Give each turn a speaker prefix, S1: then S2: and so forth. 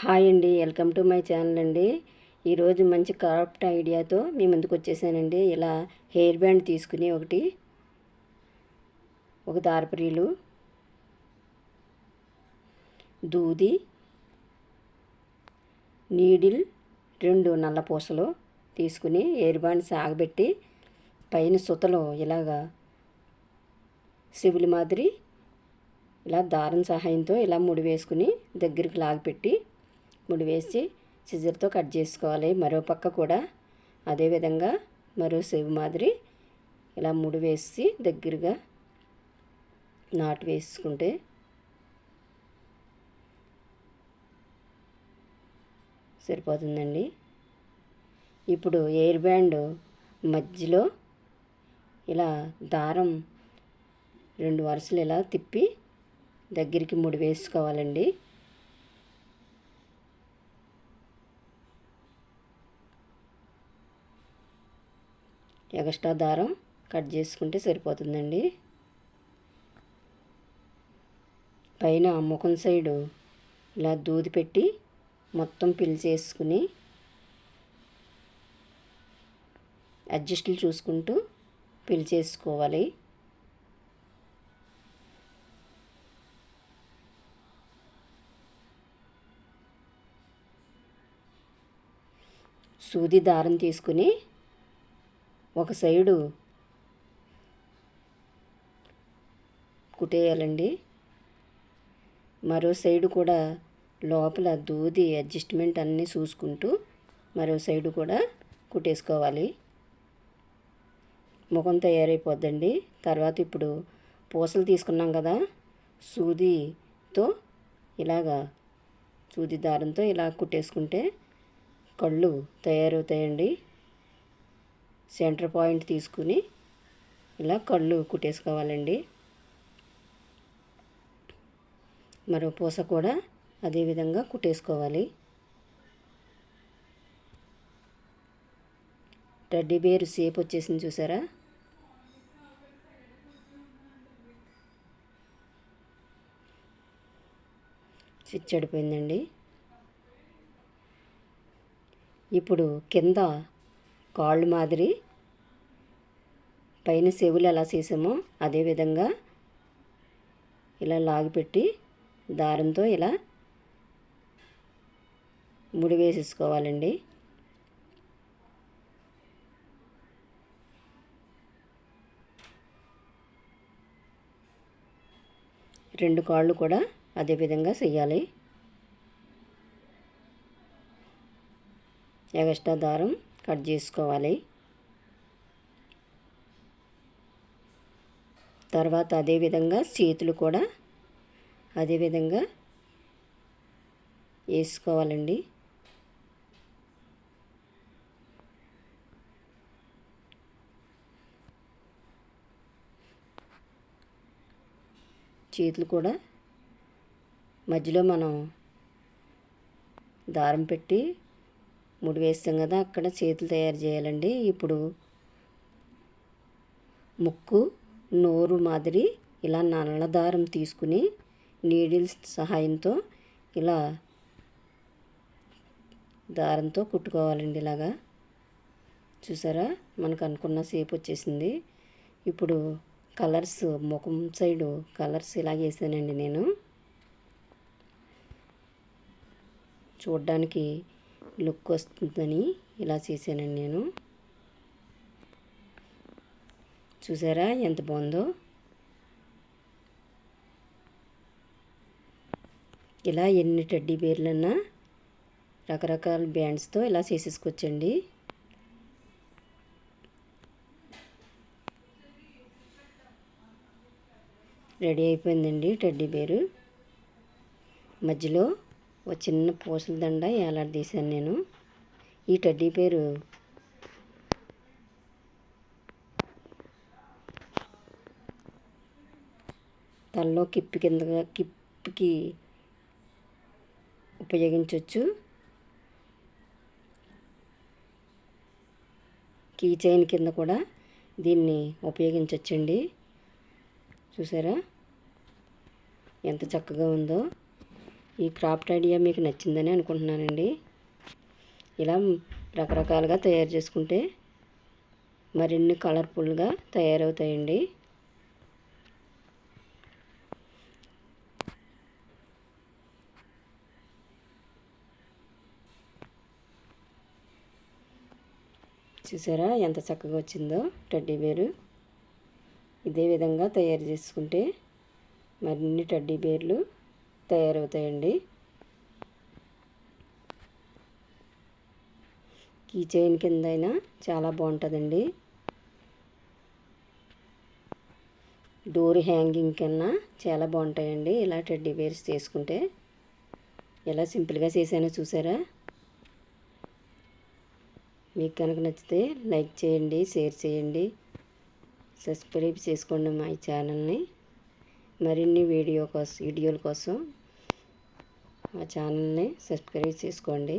S1: Hi అండి, welcome to my channel అండి. ఈరోజు మంచి క్రాఫ్ట్ ఐడియాతో మీ ముందుకు వచ్చేసానండి. ఇలా హెయిర్ బ్యాండ్ తీసుకుని ఒక దారపురీలు, దూది, నీడిల్, 2 నల్ల పూసలు తీసుకుని హెయిర్ బ్యాండ్ సాగబెట్టి పైన సుతలో ఇలాగా సివిల్ మాదిరి ఇలా దారం సహాయంతో ఇలా ముడి వేసుకుని దగ్గరికి లాగిపెట్టి ముడి వేసి సిజర్తో కట్ చేసుకోవాలి. మరో పక్క కూడా అదేవిధంగా మరో సెవ్ మాదిరి ఇలా ముడి వేసి దగ్గరగా నాటు వేసుకుంటే సరిపోతుందండి. ఇప్పుడు హెయిర్ బ్యాండ్ మధ్యలో ఇలా దారం 2 వరుసలు ఇలా తిప్పి దగ్గరికి ముడి వేసుకోవాలండి. ఎక్స్ట్రా దారం కట్ చేసుకుంటే సరిపోతుందండి. పైన ముఖం సైడు ఇలా దూది పెట్టి మొత్తం పిల్ చేసుకుని అడ్జస్ట్లు చూసుకుంటూ పిల్ చేసుకోవాలి. సూది దారం తీసుకుని ఒక సైడు కుట్టేయాలండి. మరో సైడు కూడా లోపల దూది అడ్జస్ట్మెంట్ అన్నీ చూసుకుంటూ మరో సైడు కూడా కుట్టేసుకోవాలి. ముఖం తయారైపోద్దండి. తర్వాత ఇప్పుడు పూసలు తీసుకున్నాం కదా, సూదితో ఇలాగా సూది దారంతో ఇలా కుట్టేసుకుంటే కళ్ళు తయారవుతాయండి. సెంటర్ పాయింట్ తీసుకుని ఇలా కళ్ళు కుట్టేసుకోవాలండి. మరో పూస కూడా అదేవిధంగా కుట్టేసుకోవాలి. టెడ్డీ బేర్ షేప్ వచ్చేసింది చూసారా. స్విచ్ చెడిపోయిందండి. ఇప్పుడు కింద కాళ్ళు మాదిరి పైన చెవులు ఎలా చేసామో అదేవిధంగా ఇలా లాగిపెట్టి దారంతో ఇలా ముడి వేసేసుకోవాలండి. రెండు కాళ్ళు కూడా అదేవిధంగా చెయ్యాలి. ఎక్స్ట్రా దారం కట్ చేసుకోవాలి. తర్వాత అదేవిధంగా చేతులు కూడా అదేవిధంగా వేసుకోవాలండి. చేతులు కూడా మధ్యలో మనం దారం పెట్టి ముడి వేస్తాం కదా, అక్కడ చేతులు తయారు చేయాలండి. ఇప్పుడు ముక్కు, నోరు మాదిరి ఇలా నల్ల దారం తీసుకుని నీడిల్స్ సహాయంతో ఇలా దారంతో కుట్టుకోవాలండి. ఇలాగా చూసారా, మనకు అనుకున్న షేప్ వచ్చేసింది. ఇప్పుడు కలర్స్ ముఖం సైడు కలర్స్ ఇలా వేసానండి. నేను చూడ్డానికి లుక్ వస్తుందని ఇలా చేశానండి. నేను చూసారా ఎంత బాగుందో. ఇలా ఎన్ని టెడ్డీ బేర్లన్నా రకరకాల బ్యాండ్స్తో ఇలా చేసేసుకోవచ్చండి. రెడీ అయిపోయిందండి టెడ్డీ బేరు. మధ్యలో ఒక చిన్న పూసల దండ వేలాడదీశాను నేను. ఈ టెడ్డీ బేరు తలలో కిప్పికి ఉపయోగించవచ్చు. కీ చైన్ కింద కూడా దీన్ని ఉపయోగించవచ్చండి. చూసారా ఎంత చక్కగా ఉందో. ఈ క్రాఫ్ట్ ఐడియా మీకు నచ్చిందని అనుకుంటున్నానండి. ఇలా రకరకాలుగా తయారు చేసుకుంటే మరిన్ని కలర్ఫుల్గా తయారవుతాయండి. చూసారా ఎంత చక్కగా వచ్చిందో టెడ్డీ బేరు. ఇదే విధంగా తయారు చేసుకుంటే మరిన్ని టెడ్డీ బేర్లు తయారవుతాయండి. కీ చైన్ కింద అయినా చాలా బాగుంటుందండి. డోర్ హ్యాంగింగ్ కన్నా చాలా బాగుంటాయండి ఇలా టెడ్డీ బేర్స్ చేసుకుంటే. ఎలా సింపుల్గా చేశానో చూసారా. మీకు కనుక నచ్చితే లైక్ చేయండి, షేర్ చేయండి, సబ్స్క్రైబ్ చేసుకోండి మా ఈ ఛానల్ని. మరిన్ని వీడియోల కోసం మా ఛానల్ని సబ్స్క్రైబ్ చేసుకోండి.